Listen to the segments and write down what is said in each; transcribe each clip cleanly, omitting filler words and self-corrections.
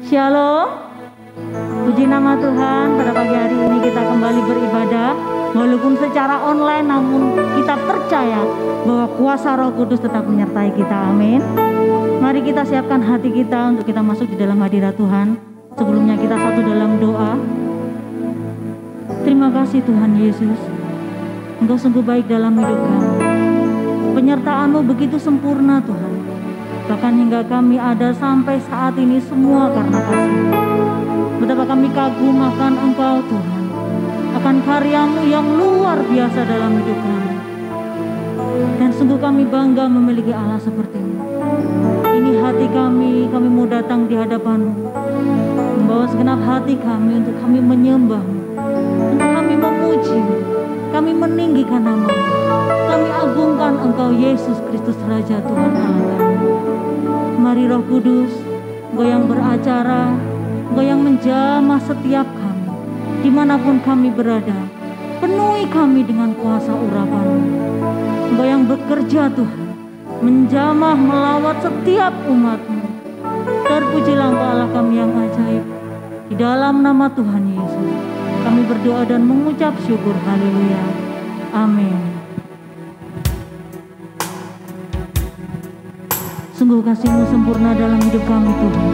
Shalom. Puji nama Tuhan, pada pagi hari ini kita kembali beribadah. Walaupun secara online, namun kita percaya bahwa kuasa Roh Kudus tetap menyertai kita. Amin. Mari kita siapkan hati kita untuk kita masuk di dalam hadirat Tuhan. Sebelumnya kita satu dalam doa. Terima kasih Tuhan Yesus, Engkau sungguh baik dalam hidup kami. Penyertaan-Mu begitu sempurna Tuhan. Bahkan hingga kami ada sampai saat ini semua karena kasih. Betapa kami kagum akan Engkau Tuhan, akan karya-Mu yang luar biasa dalam hidup kami. Dan sungguh kami bangga memiliki Allah seperti ini. Ini hati kami mau datang di hadapan-Mu, membawa segenap hati kami untuk kami menyembah-Mu, untuk kami memuji-Mu, kami meninggikan nama-Mu, kami agungkan Engkau Yesus Kristus Raja Tuhan Allah kami. Mari Roh Kudus, Engkau yang beracara, Engkau yang menjamah setiap kami, dimanapun kami berada, penuhi kami dengan kuasa urapan-Mu. Engkau yang bekerja Tuhan, menjamah melawat setiap umat-Mu. Terpujilah Engkau Allah kami yang ajaib. Di dalam nama Tuhan Yesus, kami berdoa dan mengucap syukur. Haleluya. Amin. Sungguh kasih-Mu sempurna dalam hidup kami Tuhan.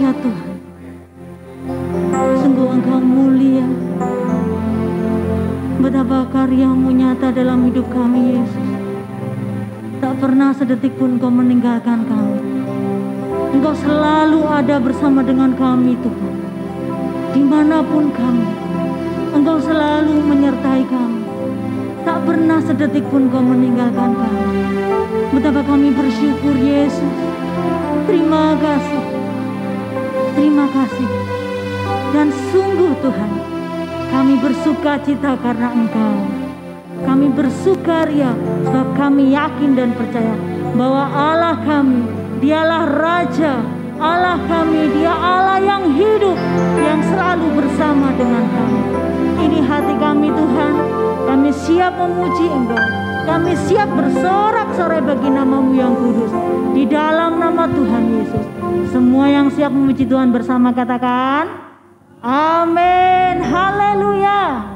dahsyat Tuhan. Sungguh Engkau mulia. Betapa karya-Mu nyata dalam hidup kami, Yesus. Tak pernah sedetik pun Engkau meninggalkan kami. Engkau selalu ada bersama dengan kami, Tuhan. Dimanapun kami, Engkau selalu menyertai kami. Tak pernah sedetik pun Engkau meninggalkan kami. Betapa kami bersyukur, Yesus. Terima kasih. Terima kasih. Dan sungguh Tuhan, kami bersuka cita karena Engkau. Kami bersukaria sebab kami yakin dan percaya bahwa Allah kami, Dialah Raja. Allah kami, Dia Allah yang hidup, yang selalu bersama dengan kami. Ini hati kami Tuhan. Kami siap memuji Engkau. Kami siap bersorak-sorai bagi nama-Mu yang kudus. Di dalam nama Tuhan Yesus. Semua yang siap memuji Tuhan bersama katakan amin. Haleluya.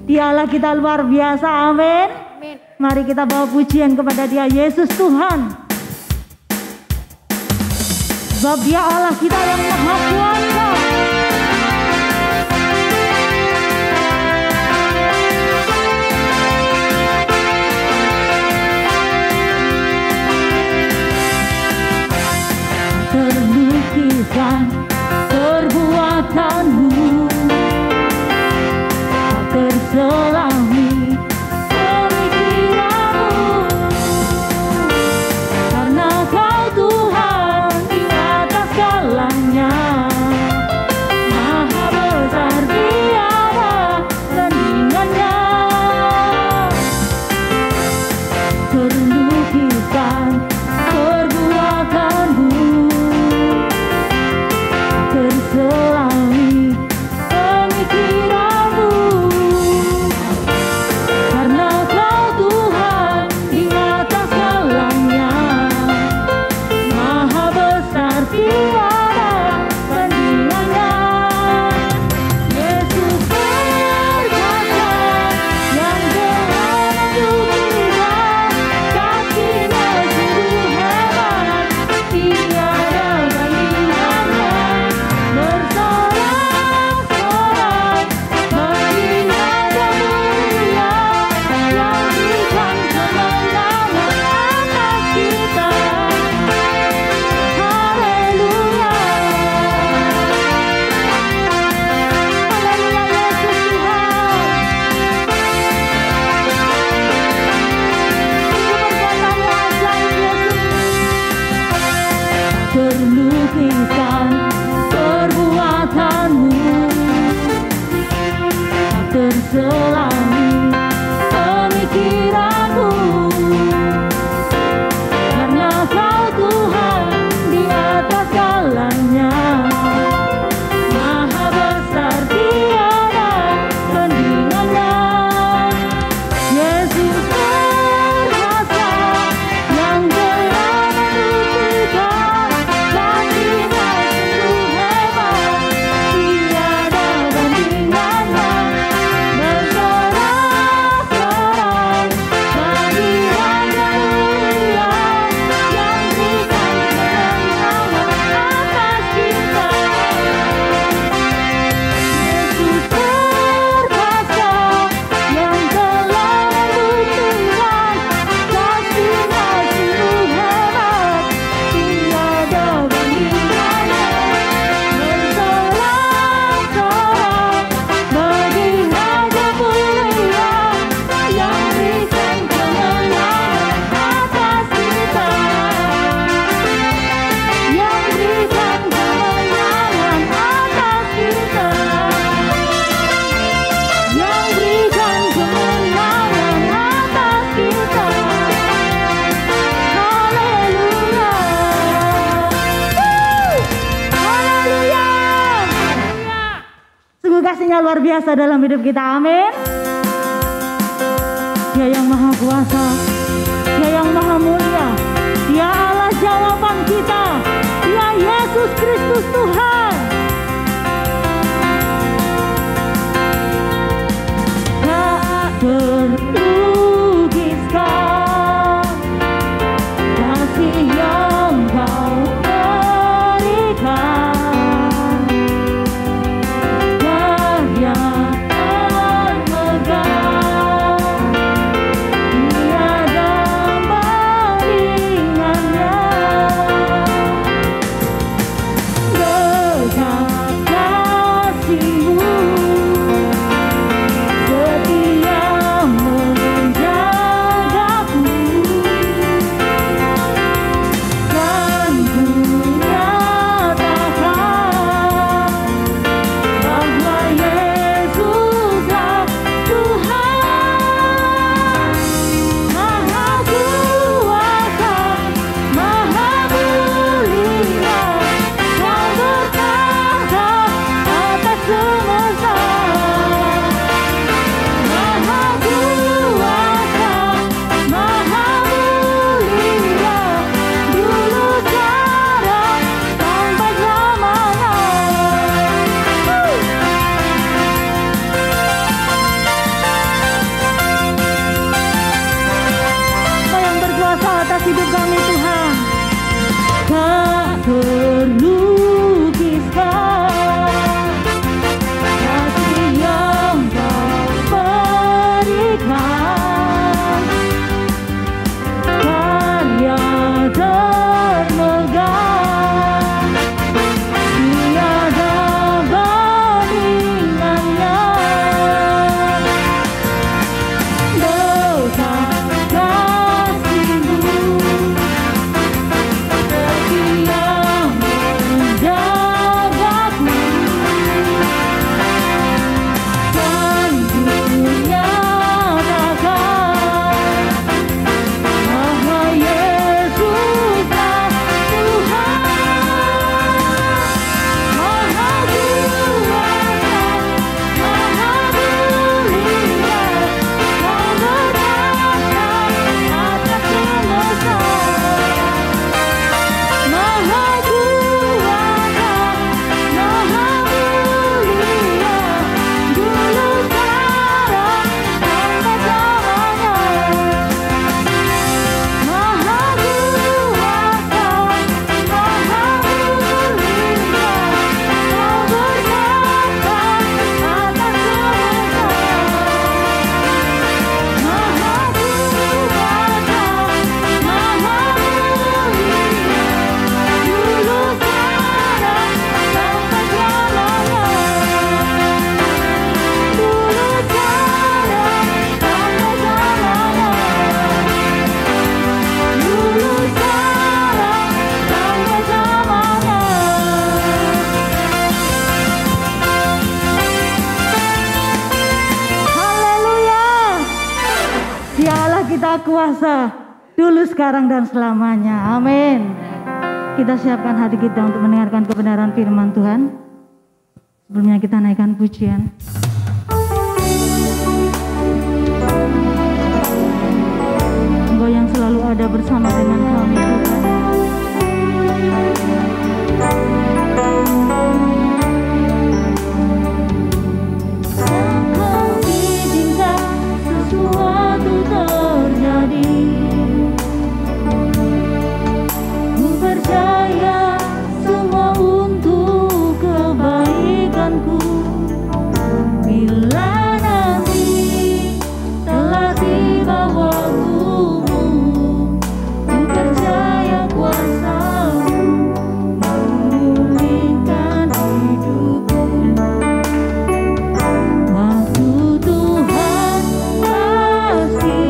Dia Allah kita luar biasa. Amin. Mari kita bawa pujian kepada Dia, Yesus Tuhan. Sebab Dia Allah kita yang maha kuasa. Terlukiskan perbuatanmu, tak terselami pemikiranmu, karena Kau Tuhan di atas segalanya, Maha besar tiada tandingannya. Terlukiskan perbuatanmu, terselami pemikiranmu, karena Kau Tuhan di atas segalanya, Maha besar tiada tandingannya. Yesus berkata yang telah membuktikan kasih-Nya sungguh hebat, tiada bandingannya. Bersorak-sorai bagi Raja mulia yang berikan kemenangan atas kita. Haleluya. Haleluya Yesus Tuhan. Terlukiskan perbuatanmu, tak terselami pemikiranmu, karena Kau Tuhan di atas segalanya, Maha besar tiada tandingannya. Yesus berkuasa yang telah membuktikan kasih-Nya sungguh hebat, tiada bandingannya. Bersorak-sorai bagi Raja mulia yang berikan kemenangan atas kita. Yesus berkuasa yang telah membuktikan kasih-Nya sungguh hebat, tiada bandingannya. Bersorak-sorai bagi Raja mulia yang berikan kemenangan atas kita, yang berikan kemenangan atas kita, yang berikan kemenangan atas kita. Haleluya. Haleluya. Sungguh kasih-Nya luar biasa dalam hidup kita. Amin. Dia yang maha kuasa, Dia yang maha mulia, Dia Allah jawaban kita, Dia Yesus Kristus Tuhan. Tak terlukiskan kasih yang Kau berikan, kita kuasa dulu, sekarang, dan selamanya. Amin. Kita siapkan hati kita untuk mendengarkan kebenaran firman Tuhan. Sebelumnya kita naikkan pujian. Engkau yang selalu ada bersama dengan kami, Tuhan. Engkau izinkan sesuatu terjadi. Ku percaya semua untuk kebaikanku. Bila nanti telah tiba waktumu, ku percaya kuasa-Mu memulihkan hidupku. Waktu Tuhan pasti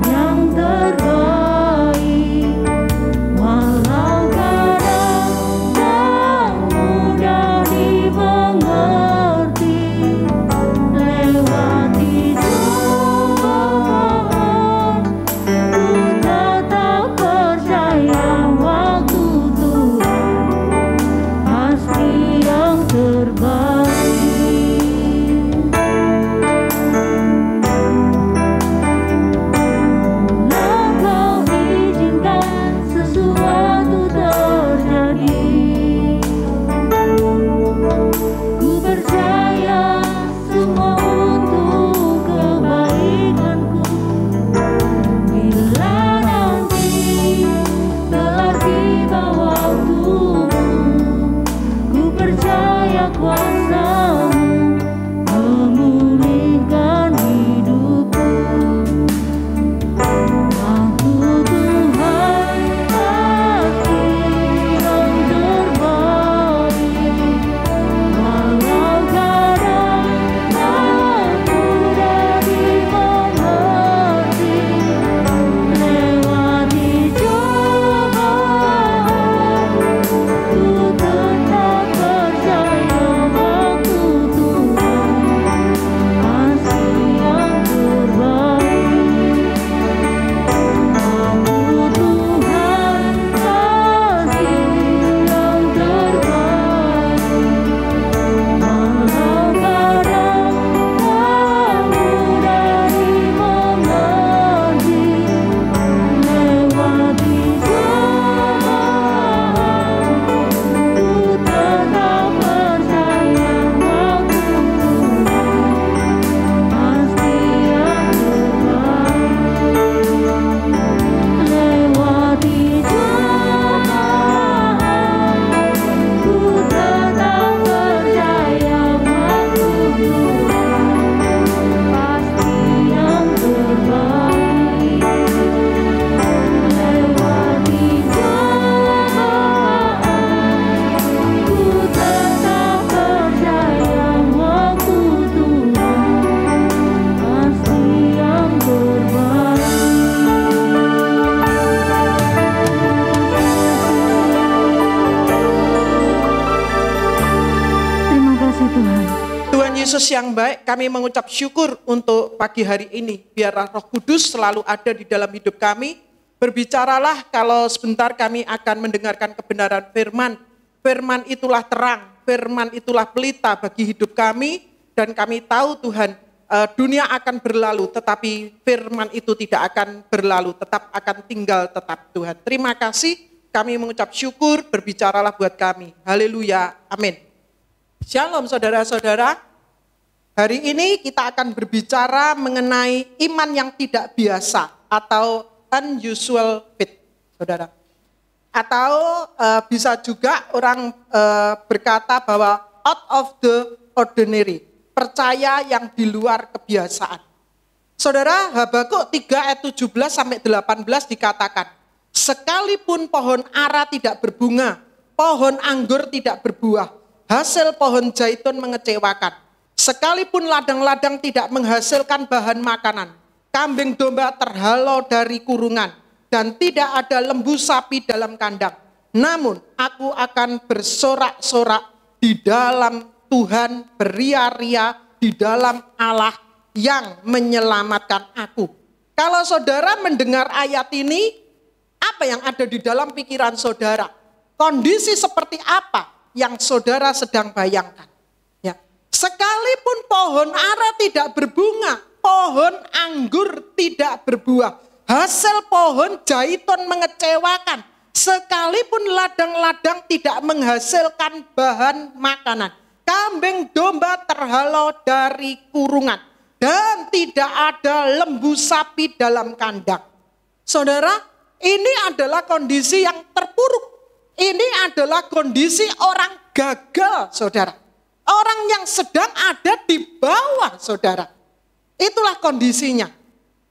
yang terbaik, walau kadang tak mudah dimengerti. Lewati cobaan, ku tetap percaya waktu Tuhan pasti yang terbaik. Engkau izinkan sesuatu terjadi. Ku percaya semua untuk kebaikanku. Bila nanti telah tiba waktumu, ku percaya kuasa-Mu memulihkan hidupku. Waktu Tuhan pasti yang terbaik, walau kadang tak mudah dimengerti. Lewati cobaan, ku tetap percaya waktu Tuhan pasti yang terbaik. Waktu Tuhan pasti yang terbaik, walau kadang tak mudah dimengerti. Lewati cobaan, ku tetap percaya waktu Tuhan pasti yang terbaik. Lewati cobaan, ku tetap percaya waktu Tuhan pasti yang terbaik. Lewati cobaan, ku tetap percaya waktu Tuhan pasti yang terbaik. Terima kasih Tuhan. Tuhan Yesus yang baik, kami mengucap syukur untuk pagi hari ini. Biarlah Roh Kudus selalu ada di dalam hidup kami. Berbicaralah kalau sebentar kami akan mendengarkan kebenaran firman. Firman itulah terang, firman itulah pelita bagi hidup kami. Dan kami tahu Tuhan, dunia akan berlalu, tetapi firman itu tidak akan berlalu, tetap akan tinggal tetap Tuhan. Terima kasih, kami mengucap syukur, berbicaralah buat kami. Haleluya, amin. Shalom saudara-saudara. Hari ini kita akan berbicara mengenai iman yang tidak biasa atau unusual faith, saudara. Atau bisa juga orang berkata bahwa out of the ordinary, percaya yang di luar kebiasaan. Saudara, Habakuk 3 ayat 17 sampai 18 dikatakan, sekalipun pohon ara tidak berbunga, pohon anggur tidak berbuah, hasil pohon zaitun mengecewakan. Sekalipun ladang-ladang tidak menghasilkan bahan makanan, kambing domba terhalau dari kurungan, dan tidak ada lembu sapi dalam kandang. Namun aku akan bersorak-sorak di dalam Tuhan, beria-ria di dalam Allah yang menyelamatkan aku. Kalau saudara mendengar ayat ini, apa yang ada di dalam pikiran saudara? Kondisi seperti apa yang saudara sedang bayangkan? Ya. Sekalipun pohon ara tidak berbunga, pohon anggur tidak berbuah, hasil pohon zaitun mengecewakan, sekalipun ladang-ladang tidak menghasilkan bahan makanan, kambing domba terhalau dari kurungan, dan tidak ada lembu sapi dalam kandang. Saudara, ini adalah kondisi yang terpuruk. Ini adalah kondisi orang gagal, saudara. Orang yang sedang ada di bawah, saudara. Itulah kondisinya.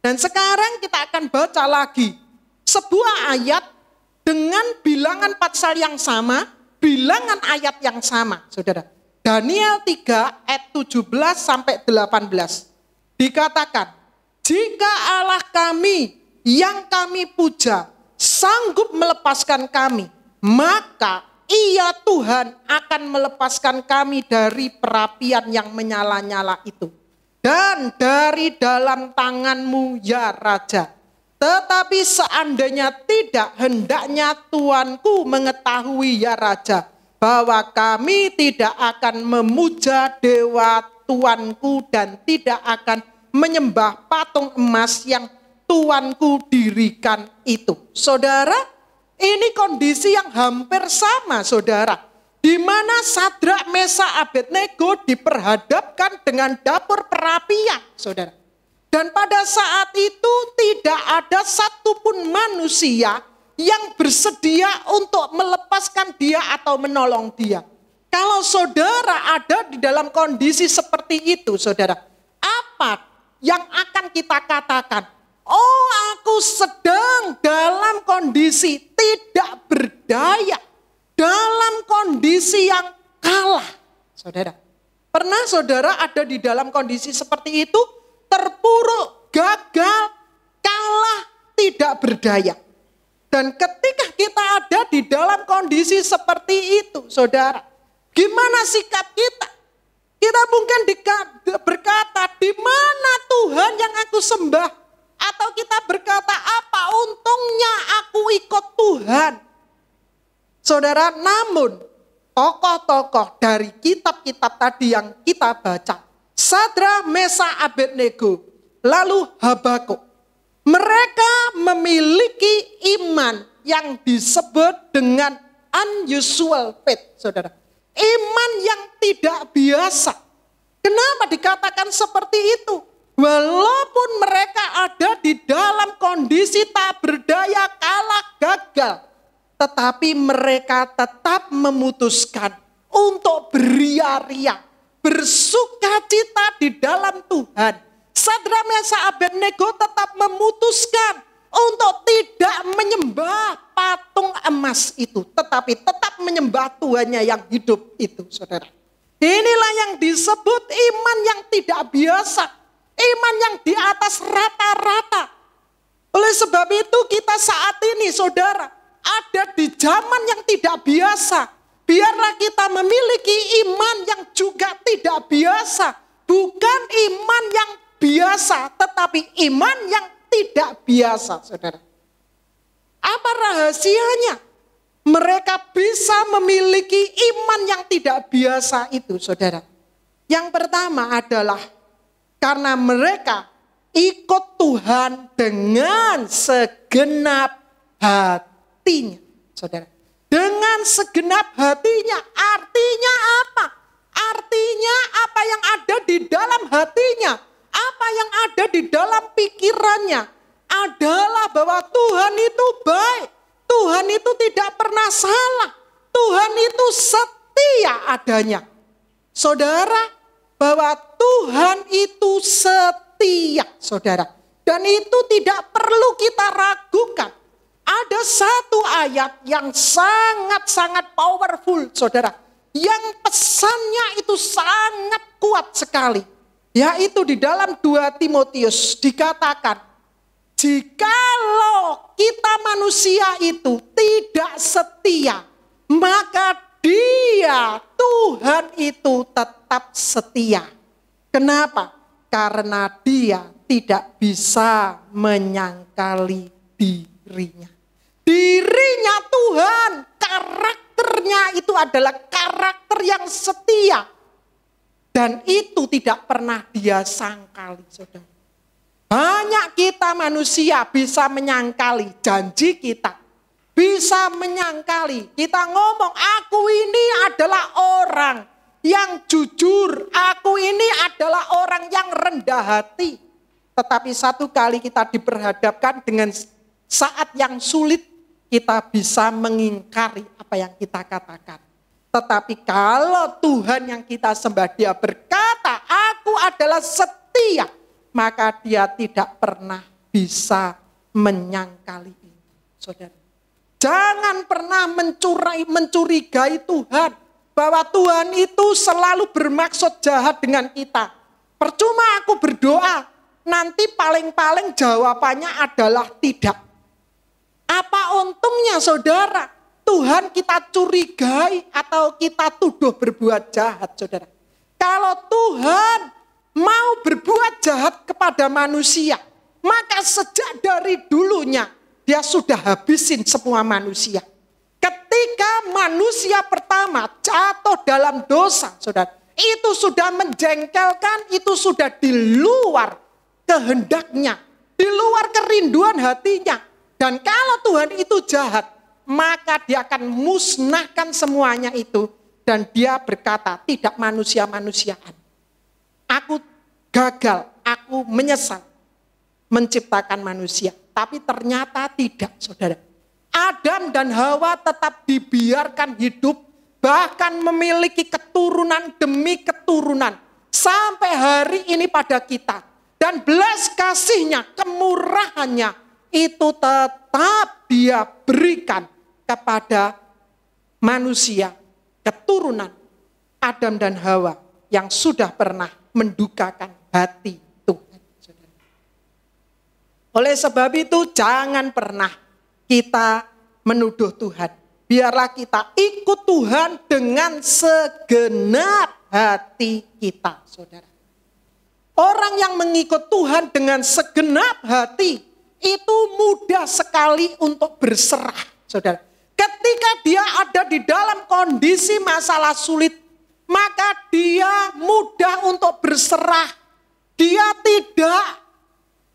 Dan sekarang kita akan baca lagi sebuah ayat dengan bilangan pasal yang sama, bilangan ayat yang sama, saudara. Daniel 3 ayat 17 sampai 18. Dikatakan, jika Allah kami yang kami puja sanggup melepaskan kami, maka Ia Tuhan akan melepaskan kami dari perapian yang menyala-nyala itu. Dan dari dalam tanganmu ya Raja. Tetapi seandainya tidak, hendaknya Tuanku mengetahui ya Raja, bahwa kami tidak akan memuja dewa Tuanku dan tidak akan menyembah patung emas yang Tuanku dirikan itu. Saudara, ini kondisi yang hampir sama, saudara. Di mana Sadrak, Mesak, Abednego diperhadapkan dengan dapur perapian, saudara. Dan pada saat itu tidak ada satupun manusia yang bersedia untuk melepaskan dia atau menolong dia. Kalau saudara ada di dalam kondisi seperti itu, saudara, apa yang akan kita katakan? Oh, aku sedang dalam kondisi tidak berdaya, dalam kondisi yang kalah. Saudara, pernah saudara ada di dalam kondisi seperti itu? Terpuruk, gagal, kalah, tidak berdaya. Dan ketika kita ada di dalam kondisi seperti itu, saudara, gimana sikap kita? Kita mungkin berkata, di mana Tuhan yang aku sembah? Atau kita berkata, apa untungnya aku ikut Tuhan? Saudara, namun tokoh-tokoh dari kitab-kitab tadi yang kita baca, Sadrak, Mesak, Abednego, lalu Habakuk, mereka memiliki iman yang disebut dengan unusual faith, saudara. Iman yang tidak biasa. Kenapa dikatakan seperti itu? Walaupun mereka ada di dalam kondisi tak berdaya, kalah, gagal, tetapi mereka tetap memutuskan untuk beria-ria, bersukacita di dalam Tuhan. Sadrak, Mesak, Abednego tetap memutuskan untuk tidak menyembah patung emas itu, tetapi tetap menyembah Tuhannya yang hidup itu, saudara. Inilah yang disebut iman yang tidak biasa. Iman yang di atas rata-rata. Oleh sebab itu kita saat ini, saudara, ada di zaman yang tidak biasa. Biarlah kita memiliki iman yang juga tidak biasa. Bukan iman yang biasa, tetapi iman yang tidak biasa, saudara. Apa rahasianya? Mereka bisa memiliki iman yang tidak biasa itu, saudara. Yang pertama adalah karena mereka ikut Tuhan dengan segenap hatinya, saudara. Dengan segenap hatinya, artinya apa? Artinya apa yang ada di dalam hatinya, apa yang ada di dalam pikirannya adalah bahwa Tuhan itu baik, Tuhan itu tidak pernah salah, Tuhan itu setia adanya. Saudara, bahwa Tuhan itu setia, saudara. Dan itu tidak perlu kita ragukan. Ada satu ayat yang sangat-sangat powerful, saudara. Yang pesannya itu sangat kuat sekali. Yaitu di dalam 2 Timotius dikatakan, jikalau kita manusia itu tidak setia, maka Dia, Tuhan itu tetap setia. Kenapa? Karena Dia tidak bisa menyangkali dirinya. Dirinya Tuhan, karakternya itu adalah karakter yang setia. Dan itu tidak pernah dia sangkali, saudara. Banyak kita manusia bisa menyangkali janji kita. Bisa menyangkali, kita ngomong, aku ini adalah orang yang jujur, aku ini adalah orang yang rendah hati. Tetapi satu kali kita diperhadapkan dengan saat yang sulit, kita bisa mengingkari apa yang kita katakan. Tetapi kalau Tuhan yang kita sembah, dia berkata, aku adalah setia, maka dia tidak pernah bisa menyangkali ini. Saudara, jangan pernah mencurigai Tuhan. Bahwa Tuhan itu selalu bermaksud jahat dengan kita. Percuma aku berdoa, nanti paling-paling jawabannya adalah tidak. Apa untungnya saudara? Tuhan kita curigai atau kita tuduh berbuat jahat, saudara. Kalau Tuhan mau berbuat jahat kepada manusia, maka sejak dari dulunya dia sudah habisin semua manusia. Ketika manusia pertama jatuh dalam dosa, saudara, itu sudah menjengkelkan, itu sudah di luar kehendaknya, di luar kerinduan hatinya. Dan kalau Tuhan itu jahat, maka dia akan musnahkan semuanya itu. Dan dia berkata, tidak manusia-manusiaan. Aku gagal, aku menyesal menciptakan manusia. Tapi ternyata tidak, saudara. Adam dan Hawa tetap dibiarkan hidup, bahkan memiliki keturunan demi keturunan. Sampai hari ini pada kita. Dan belas kasihnya, kemurahannya, itu tetap dia berikan kepada manusia, keturunan Adam dan Hawa yang sudah pernah mendukakan hati Tuhan. Oleh sebab itu jangan pernah kita menuduh Tuhan. Biarlah kita ikut Tuhan dengan segenap hati kita, saudara. Orang yang mengikut Tuhan dengan segenap hati, itu mudah sekali untuk berserah, saudara. Ketika dia ada di dalam kondisi masalah sulit, maka dia mudah untuk berserah. Dia tidak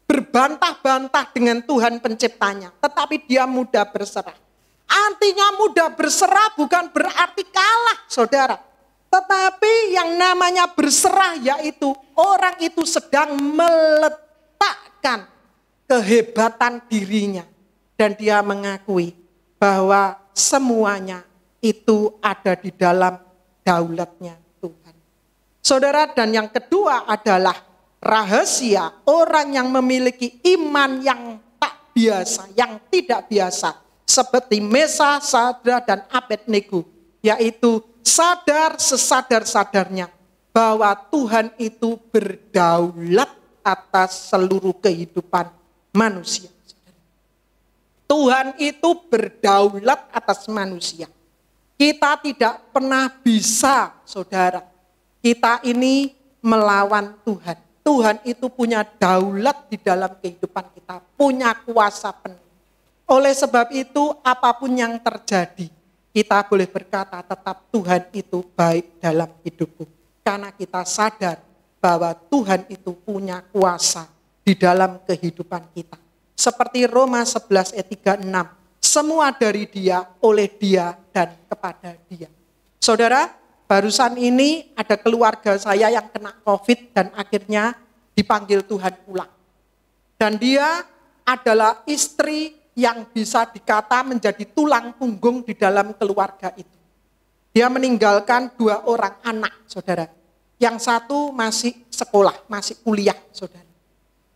berbantah-bantah dengan Tuhan penciptanya, tetapi dia mudah berserah. Artinya mudah berserah bukan berarti kalah, saudara. Tetapi yang namanya berserah yaitu orang itu sedang meletakkan kehebatan dirinya. Dan dia mengakui bahwa semuanya itu ada di dalam daulatnya Tuhan. Saudara, dan yang kedua adalah rahasia orang yang memiliki iman yang tak biasa, yang tidak biasa. Seperti Mesa, Sadra, dan Abednego. Yaitu sadar sesadar-sadarnya bahwa Tuhan itu berdaulat atas seluruh kehidupan manusia. Tuhan itu berdaulat atas manusia. Kita tidak pernah bisa, saudara. Kita ini melawan Tuhan. Tuhan itu punya daulat di dalam kehidupan kita, punya kuasa penuh. Oleh sebab itu, apapun yang terjadi, kita boleh berkata tetap Tuhan itu baik dalam hidupku. Karena kita sadar bahwa Tuhan itu punya kuasa di dalam kehidupan kita. Seperti Roma 11 ayat 36, semua dari Dia, oleh Dia, dan kepada Dia. Saudara, barusan ini ada keluarga saya yang kena COVID dan akhirnya dipanggil Tuhan pulang. Dan dia adalah istri yang bisa dikata menjadi tulang punggung di dalam keluarga itu. Dia meninggalkan 2 orang anak, saudara. Yang satu masih sekolah, masih kuliah, saudara.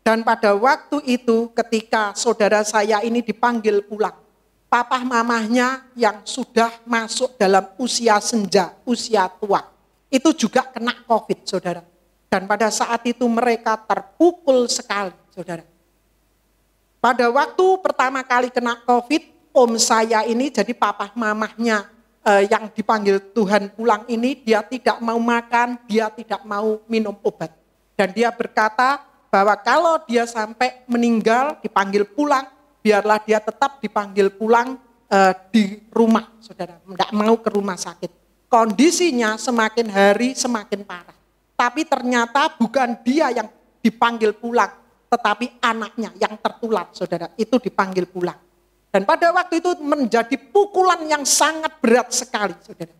Dan pada waktu itu ketika saudara saya ini dipanggil pulang, papa mamahnya yang sudah masuk dalam usia senja, usia tua, itu juga kena COVID, saudara. Dan pada saat itu mereka terpukul sekali, saudara. Pada waktu pertama kali kena COVID, om saya ini jadi papa mamahnya yang dipanggil Tuhan pulang ini, dia tidak mau makan, dia tidak mau minum obat. Dan dia berkata, bahwa kalau dia sampai meninggal, dipanggil pulang, biarlah dia tetap dipanggil pulang di rumah, saudara. Tidak mau ke rumah sakit. Kondisinya semakin hari semakin parah. Tapi ternyata bukan dia yang dipanggil pulang, tetapi anaknya yang tertular, saudara. Itu dipanggil pulang. Dan pada waktu itu menjadi pukulan yang sangat berat sekali, saudara.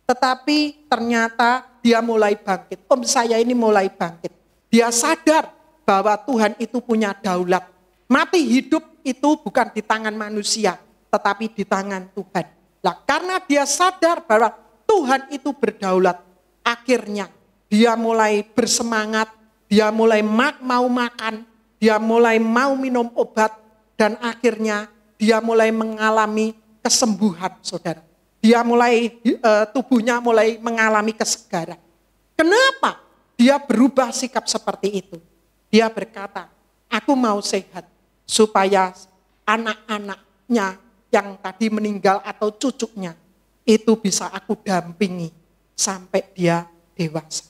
Tetapi ternyata dia mulai bangkit. Om saya ini mulai bangkit. Dia sadar bahwa Tuhan itu punya daulat. Mati hidup itu bukan di tangan manusia, tetapi di tangan Tuhan. Nah, karena dia sadar bahwa Tuhan itu berdaulat, akhirnya dia mulai bersemangat, dia mulai mau makan, dia mulai mau minum obat, dan akhirnya dia mulai mengalami kesembuhan, saudara. Dia mulai, tubuhnya mulai mengalami kesegaran. Kenapa dia berubah sikap seperti itu? Dia berkata, aku mau sehat, supaya anak-anaknya yang tadi meninggal atau cucunya, itu bisa aku dampingi sampai dia dewasa.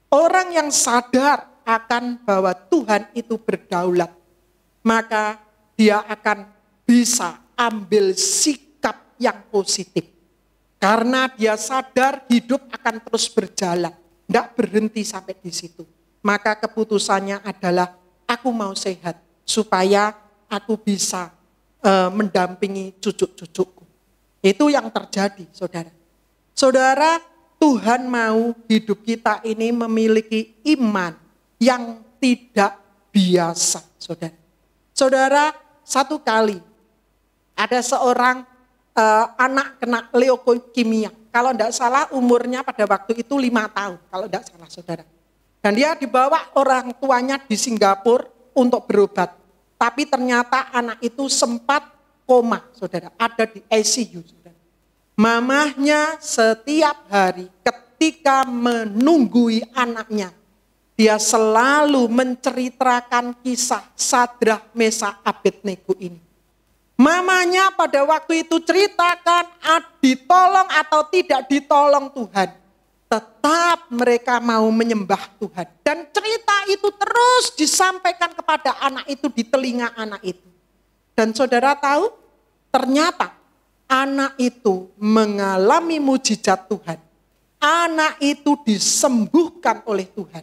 Orang yang sadar akan bahwa Tuhan itu berdaulat, maka dia akan bisa ambil sikap yang positif. Karena dia sadar hidup akan terus berjalan, tidak berhenti sampai di situ. Maka keputusannya adalah aku mau sehat supaya aku bisa mendampingi cucu-cucuku. Itu yang terjadi, saudara. Saudara, Tuhan mau hidup kita ini memiliki iman yang tidak biasa, saudara. Saudara, satu kali ada seorang anak kena leukemia. Kalau tidak salah umurnya pada waktu itu 5 tahun, kalau tidak salah, saudara. Dan dia dibawa orang tuanya di Singapura untuk berobat. Tapi ternyata anak itu sempat koma, saudara, ada di ICU, saudara. Mamahnya setiap hari ketika menunggui anaknya, dia selalu menceritakan kisah Sadrah, Mesak, Abednego ini. Mamanya pada waktu itu ceritakan ditolong atau tidak ditolong Tuhan. Tetap mereka mau menyembah Tuhan. Dan cerita itu terus disampaikan kepada anak itu di telinga anak itu. Dan saudara tahu, ternyata anak itu mengalami mujizat Tuhan. Anak itu disembuhkan oleh Tuhan.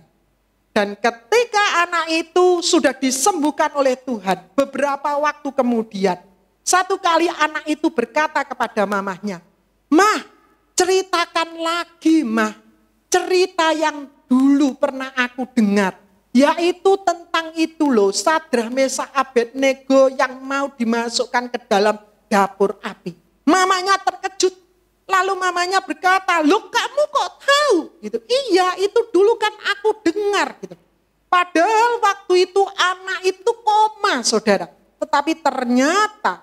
Dan ketika anak itu sudah disembuhkan oleh Tuhan, beberapa waktu kemudian, satu kali anak itu berkata kepada mamahnya, "Mah, ceritakan lagi, Mah, cerita yang dulu pernah aku dengar. Yaitu tentang itu loh, Sadrah, Mesak, Abednego yang mau dimasukkan ke dalam dapur api." Mamanya terkejut. Lalu mamanya berkata, "Loh, kamu kok tahu?" Gitu. "Iya, itu dulu kan aku dengar." Gitu. Padahal waktu itu anak itu koma, saudara. Tetapi ternyata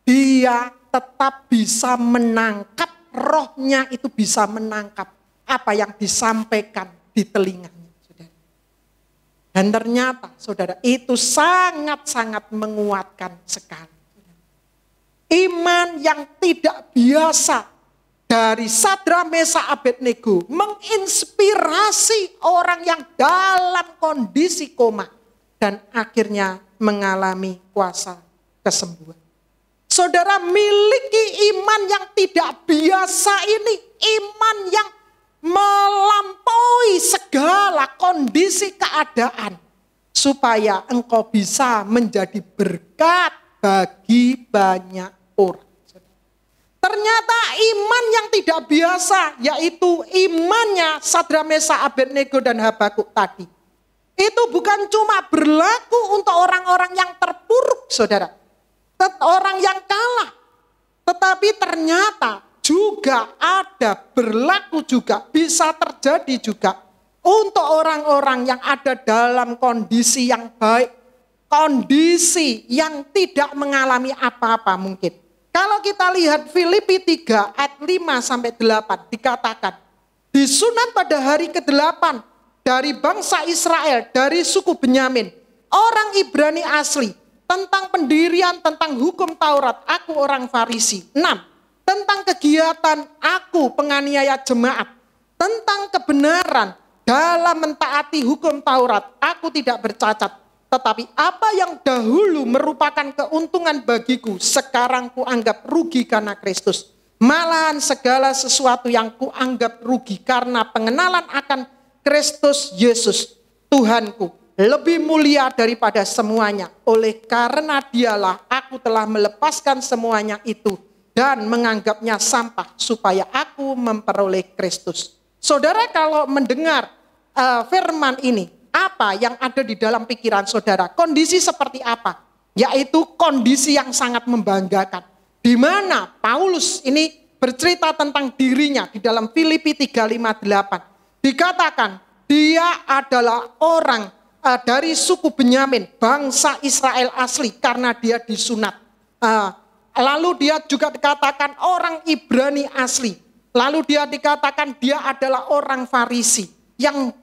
dia tetap bisa menangkap, rohnya itu bisa menangkap apa yang disampaikan di telinganya, saudara. Dan ternyata, saudara, itu sangat-sangat menguatkan sekali. Iman yang tidak biasa dari Sadrah, Mesak, Abednego menginspirasi orang yang dalam kondisi koma dan akhirnya mengalami kuasa kesembuhan. Saudara, miliki iman yang tidak biasa ini, iman yang melampaui segala kondisi keadaan, supaya engkau bisa menjadi berkat bagi banyak orang. Ternyata iman yang tidak biasa, yaitu imannya Sadrah, Mesak, Abednego dan Habakuk tadi, itu bukan cuma berlaku untuk orang-orang yang terpuruk, saudara, orang yang kalah, tetapi ternyata juga ada, berlaku juga, bisa terjadi juga untuk orang-orang yang ada dalam kondisi yang baik, kondisi yang tidak mengalami apa-apa mungkin. Kalau kita lihat Filipi 3 ayat 5-8 dikatakan, disunat pada hari ke-8 dari bangsa Israel, dari suku Benyamin, orang Ibrani asli, tentang pendirian, tentang hukum Taurat, aku orang Farisi. 6. Tentang kegiatan aku penganiaya jemaat, tentang kebenaran dalam mentaati hukum Taurat, aku tidak bercacat. Tetapi apa yang dahulu merupakan keuntungan bagiku, sekarang kuanggap rugi karena Kristus. Malahan segala sesuatu yang kuanggap rugi karena pengenalan akan Kristus Yesus, Tuhanku, lebih mulia daripada semuanya. Oleh karena dialah aku telah melepaskan semuanya itu dan menganggapnya sampah supaya aku memperoleh Kristus. Saudara, kalau mendengar firman ini, apa yang ada di dalam pikiran saudara? Kondisi seperti apa? Yaitu kondisi yang sangat membanggakan. Di mana Paulus ini bercerita tentang dirinya di dalam Filipi 3:5-8. Dikatakan dia adalah orang dari suku Benyamin, bangsa Israel asli karena dia disunat. Lalu dia juga dikatakan orang Ibrani asli. Lalu dia dikatakan dia adalah orang Farisi yang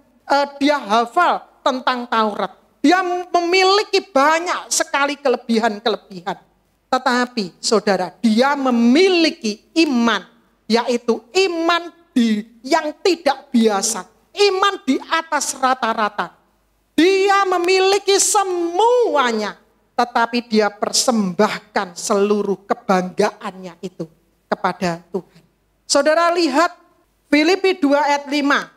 dia hafal tentang Taurat. Dia memiliki banyak sekali kelebihan-kelebihan. Tetapi saudara, dia memiliki iman, yaitu iman yang tidak biasa. Iman di atas rata-rata. Dia memiliki semuanya, tetapi dia persembahkan seluruh kebanggaannya itu kepada Tuhan. Saudara lihat Filipi 2:5.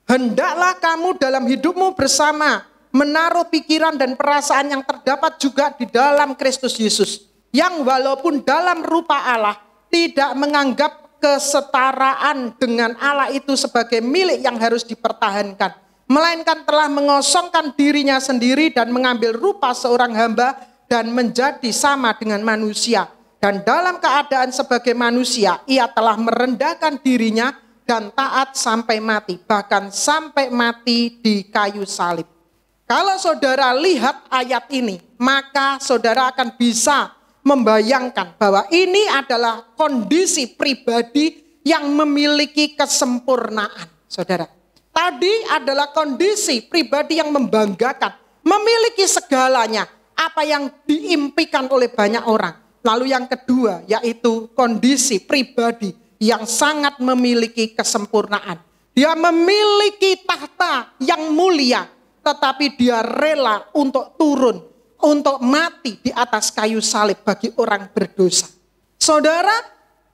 Hendaklah kamu dalam hidupmu bersama menaruh pikiran dan perasaan yang terdapat juga di dalam Kristus Yesus, yang walaupun dalam rupa Allah tidak menganggap kesetaraan dengan Allah itu sebagai milik yang harus dipertahankan, melainkan telah mengosongkan dirinya sendiri dan mengambil rupa seorang hamba dan menjadi sama dengan manusia. Dan dalam keadaan sebagai manusia, ia telah merendahkan dirinya dan taat sampai mati, bahkan sampai mati di kayu salib. Kalau saudara lihat ayat ini, maka saudara akan bisa membayangkan bahwa ini adalah kondisi pribadi yang memiliki kesempurnaan, saudara. Tadi adalah kondisi pribadi yang membanggakan, memiliki segalanya, apa yang diimpikan oleh banyak orang. Lalu yang kedua, yaitu kondisi pribadi yang sangat memiliki kesempurnaan. Dia memiliki tahta yang mulia, tetapi dia rela untuk turun, untuk mati di atas kayu salib bagi orang berdosa. Saudara,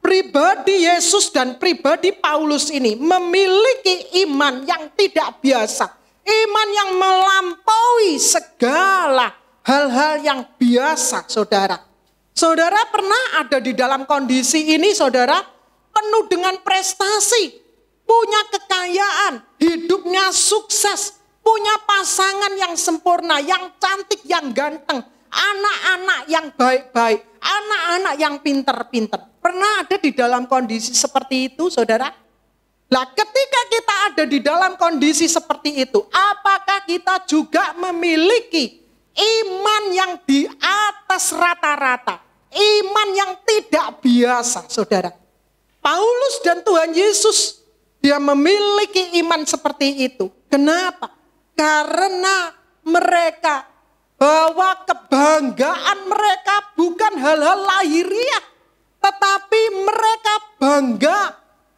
pribadi Yesus dan pribadi Paulus ini memiliki iman yang tidak biasa. Iman yang melampaui segala hal-hal yang biasa, saudara. Saudara pernah ada di dalam kondisi ini, saudara, penuh dengan prestasi, punya kekayaan, hidupnya sukses, punya pasangan yang sempurna, yang cantik, yang ganteng, anak-anak yang baik-baik, anak-anak yang pinter-pinter. Pernah ada di dalam kondisi seperti itu, saudara? Nah, ketika kita ada di dalam kondisi seperti itu, apakah kita juga memiliki iman yang di atas rata-rata? Iman yang tidak biasa, saudara. Paulus dan Tuhan Yesus, dia memiliki iman seperti itu. Kenapa? Karena mereka, bahwa kebanggaan mereka bukan hal-hal lahiriah, tetapi mereka bangga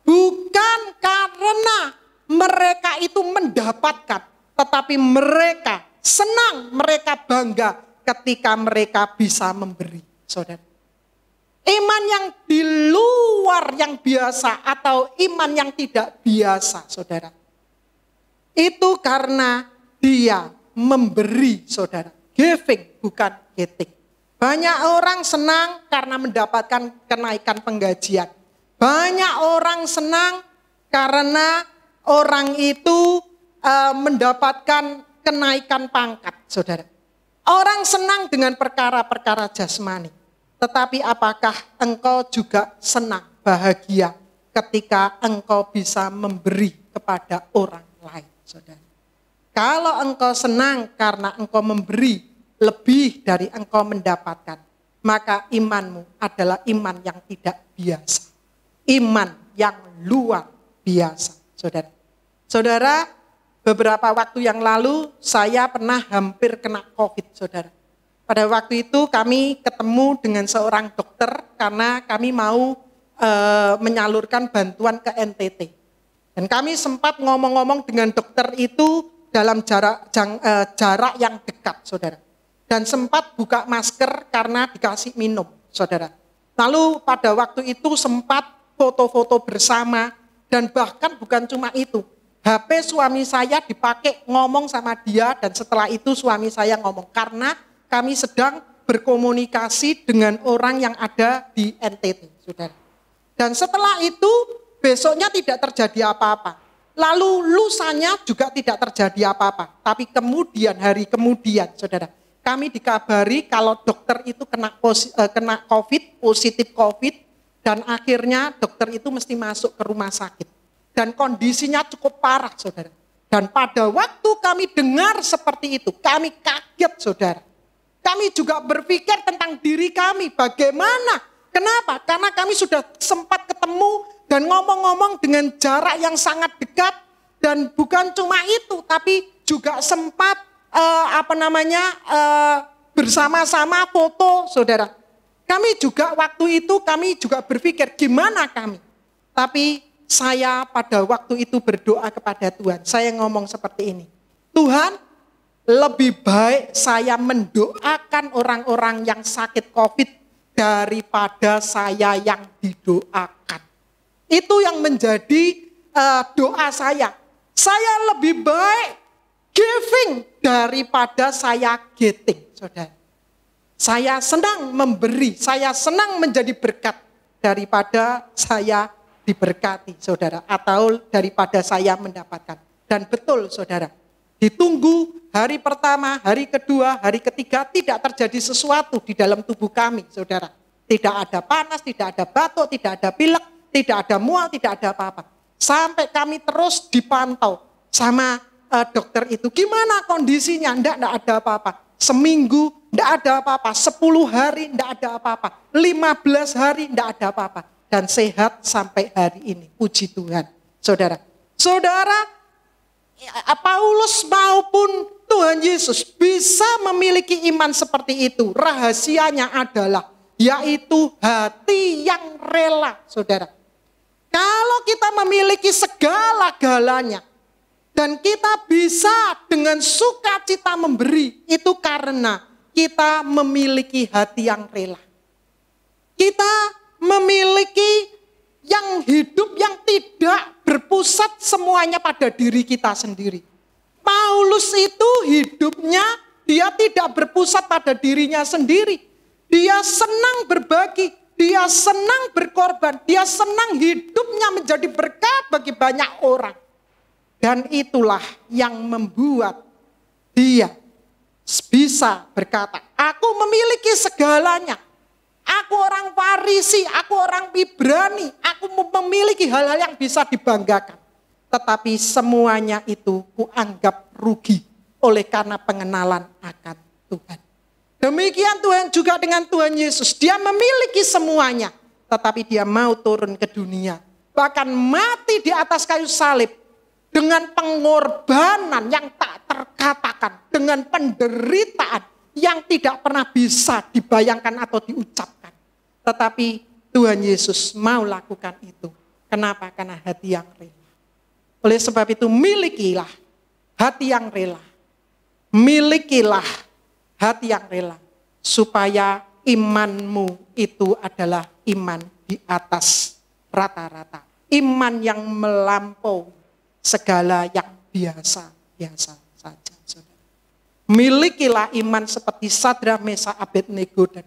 bukan karena mereka itu mendapatkan, tetapi mereka senang, mereka bangga ketika mereka bisa memberi, saudara. Iman yang di luar yang biasa atau iman yang tidak biasa, saudara. Itu karena dia memberi, saudara. Giving, bukan getting. Banyak orang senang karena mendapatkan kenaikan penggajian. Banyak orang senang karena orang itu mendapatkan kenaikan pangkat, saudara. Orang senang dengan perkara-perkara jasmani. Tetapi apakah engkau juga senang, bahagia ketika engkau bisa memberi kepada orang lain, saudara? Kalau engkau senang karena engkau memberi lebih dari engkau mendapatkan, maka imanmu adalah iman yang tidak biasa. Iman yang luar biasa, saudara. Saudara, beberapa waktu yang lalu saya pernah hampir kena COVID, saudara. Pada waktu itu kami ketemu dengan seorang dokter karena kami mau menyalurkan bantuan ke NTT. Dan kami sempat ngomong-ngomong dengan dokter itu dalam jarak yang dekat, saudara. Dan sempat buka masker karena dikasih minum, saudara. Lalu pada waktu itu sempat foto-foto bersama, dan bahkan bukan cuma itu. HP suami saya dipakai ngomong sama dia, dan setelah itu suami saya ngomong. Karena kami sedang berkomunikasi dengan orang yang ada di NTT, saudara. Dan setelah itu besoknya tidak terjadi apa-apa. Lalu lusanya juga tidak terjadi apa-apa. Tapi kemudian, hari kemudian, saudara, kami dikabari kalau dokter itu kena COVID, positif COVID, dan akhirnya dokter itu mesti masuk ke rumah sakit. Dan kondisinya cukup parah, saudara. Dan pada waktu kami dengar seperti itu, kami kaget, saudara. Kami juga berpikir tentang diri kami, bagaimana? Kenapa? Karena kami sudah sempat ketemu dan ngomong-ngomong dengan jarak yang sangat dekat. Dan bukan cuma itu, tapi juga sempat bersama-sama foto, saudara. Kami juga waktu itu kami juga berpikir gimana kami. Tapi saya pada waktu itu berdoa kepada Tuhan. Saya ngomong seperti ini. Tuhan, lebih baik saya mendoakan orang-orang yang sakit COVID daripada saya yang didoakan. Itu yang menjadi doa saya. Saya lebih baik giving daripada saya getting, saudara. Saya senang memberi, saya senang menjadi berkat daripada saya diberkati, saudara. Atau daripada saya mendapatkan. Dan betul, saudara, ditunggu hari pertama, hari kedua, hari ketiga tidak terjadi sesuatu di dalam tubuh kami, saudara. Tidak ada panas, tidak ada batuk, tidak ada pilek, tidak ada mual, tidak ada apa-apa. Sampai kami terus dipantau sama dokter itu. Gimana kondisinya? Enggak ada apa-apa. Seminggu enggak ada apa-apa. 10 hari enggak ada apa-apa. 15 hari enggak ada apa-apa. Dan sehat sampai hari ini. Puji Tuhan. Saudara. Saudara, Paulus maupun Tuhan Yesus bisa memiliki iman seperti itu. Rahasianya adalah yaitu hati yang rela, saudara. Kalau kita memiliki segala-galanya dan kita bisa dengan sukacita memberi, itu karena kita memiliki hati yang rela. Kita memiliki yang hidup yang tidak berpusat semuanya pada diri kita sendiri. Paulus itu hidupnya dia tidak berpusat pada dirinya sendiri. Dia senang berbagi. Dia senang berkorban, dia senang hidupnya menjadi berkat bagi banyak orang. Dan itulah yang membuat dia bisa berkata, aku memiliki segalanya. Aku orang Farisi, aku orang Ibrani, aku memiliki hal-hal yang bisa dibanggakan. Tetapi semuanya itu kuanggap rugi oleh karena pengenalan akan Tuhan. Demikian Tuhan juga dengan Tuhan Yesus. Dia memiliki semuanya. Tetapi dia mau turun ke dunia. Bahkan mati di atas kayu salib. Dengan pengorbanan yang tak terkatakan. Dengan penderitaan yang tidak pernah bisa dibayangkan atau diucapkan. Tetapi Tuhan Yesus mau lakukan itu. Kenapa? Karena hati yang rela. Oleh sebab itu milikilah hati yang rela. Milikilah hati yang rela, supaya imanmu itu adalah iman di atas rata-rata. Iman yang melampaui segala yang biasa-biasa saja. Saudara. Milikilah iman seperti Sadrak, Mesak, Abednego dan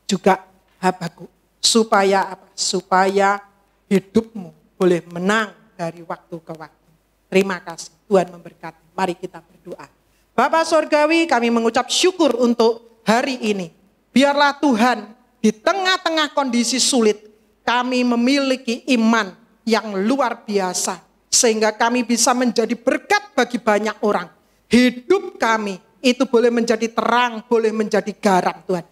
juga Habakuk. Supaya apa? Supaya hidupmu boleh menang dari waktu ke waktu. Terima kasih, Tuhan memberkati. Mari kita berdoa. Bapa Sorgawi, kami mengucap syukur untuk hari ini. Biarlah Tuhan di tengah-tengah kondisi sulit, kami memiliki iman yang luar biasa. Sehingga kami bisa menjadi berkat bagi banyak orang. Hidup kami itu boleh menjadi terang, boleh menjadi garam Tuhan.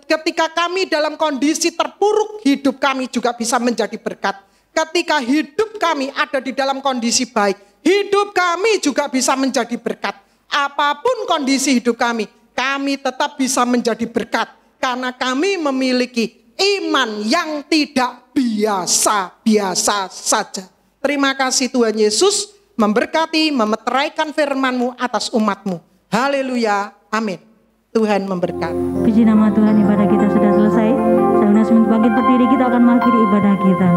Ketika kami dalam kondisi terpuruk, hidup kami juga bisa menjadi berkat. Ketika hidup kami ada di dalam kondisi baik, hidup kami juga bisa menjadi berkat. Apapun kondisi hidup kami tetap bisa menjadi berkat. Karena kami memiliki iman yang tidak biasa-biasa saja. Terima kasih Tuhan Yesus, memberkati, memeteraikan firman-Mu atas umat-Mu. Haleluya, amin. Tuhan memberkati. Puji nama Tuhan, ibadah kita sudah selesai. Saya undang untuk bangkit berdiri, kita akan mengakhiri ibadah kita.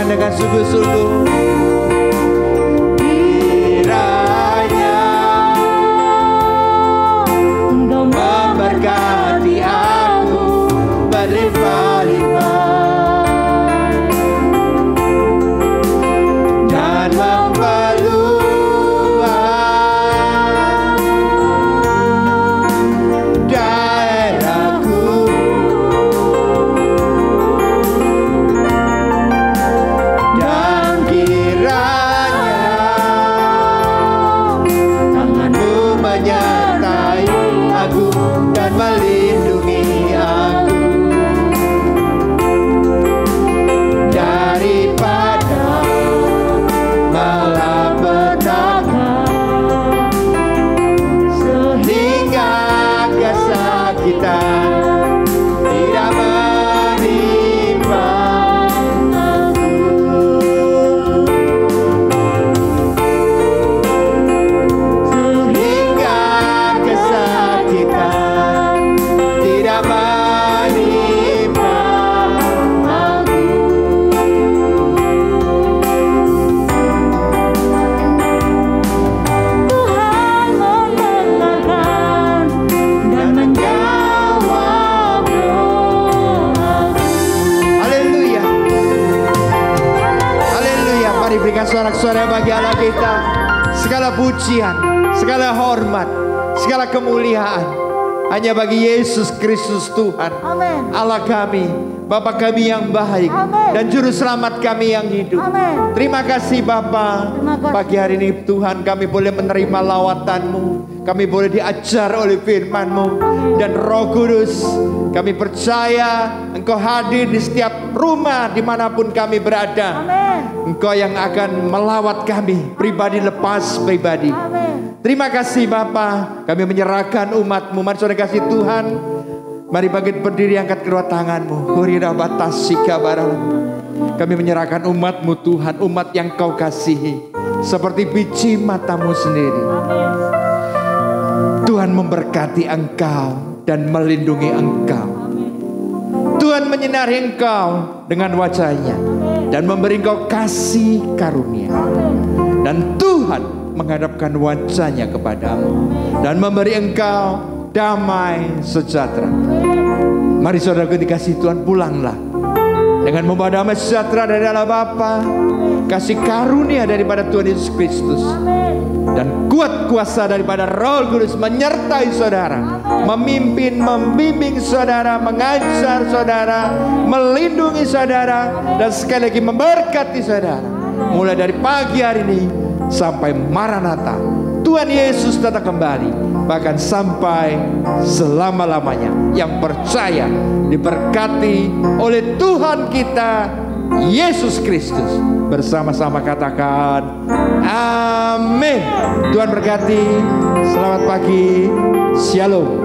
Dengan sungguh-sungguh, kiranya Engkau memberkati aku berlimpah-limpah dan memperluas daerahku. Suara bagi Allah kita, segala pujian, segala hormat, segala kemuliaan hanya bagi Yesus Kristus Tuhan. Amin. Allah kami, Bapa kami yang baik. Amin. Dan Juru Selamat kami yang hidup. Amin. Terima kasih Bapa. Terima kasih. Pagi hari ini Tuhan kami boleh menerima lawatan-Mu, kami boleh diajar oleh firman-Mu. Dan Roh Kudus, kami percaya Engkau hadir di setiap rumah dimanapun kami berada. Amin. Engkau yang akan melawat kami pribadi lepas pribadi. Amin. Terima kasih Bapa. Kami menyerahkan umat-Mu. Mari saudara kasih Tuhan. Mari bangkit berdiri, angkat kedua tangan-Mu. Kami menyerahkan umat-Mu Tuhan, umat yang Kau kasihi, seperti biji mata-Mu sendiri. Tuhan memberkati Engkau dan melindungi Engkau. Tuhan menyinari Engkau dengan wajah-Nya. dan memberi engkau kasih karunia. Dan Tuhan menghadapkan wajahnya kepadamu dan memberi engkau damai sejahtera. Mari saudaraku dikasih Tuhan, pulanglah dengan membawa damai sejahtera dari Allah Bapa, kasih karunia daripada Tuhan Yesus Kristus, dan kuat kuasa daripada Roh Kudus menyertai saudara, memimpin, membimbing saudara, mengajar saudara, melindungi saudara, dan sekali lagi memberkati saudara. Mulai dari pagi hari ini sampai Maranatha, Tuhan Yesus datang kembali, bahkan sampai selama-lamanya. Yang percaya diberkati oleh Tuhan kita Yesus Kristus. Bersama-sama katakan amin. Tuhan berkati. Selamat pagi. Shalom.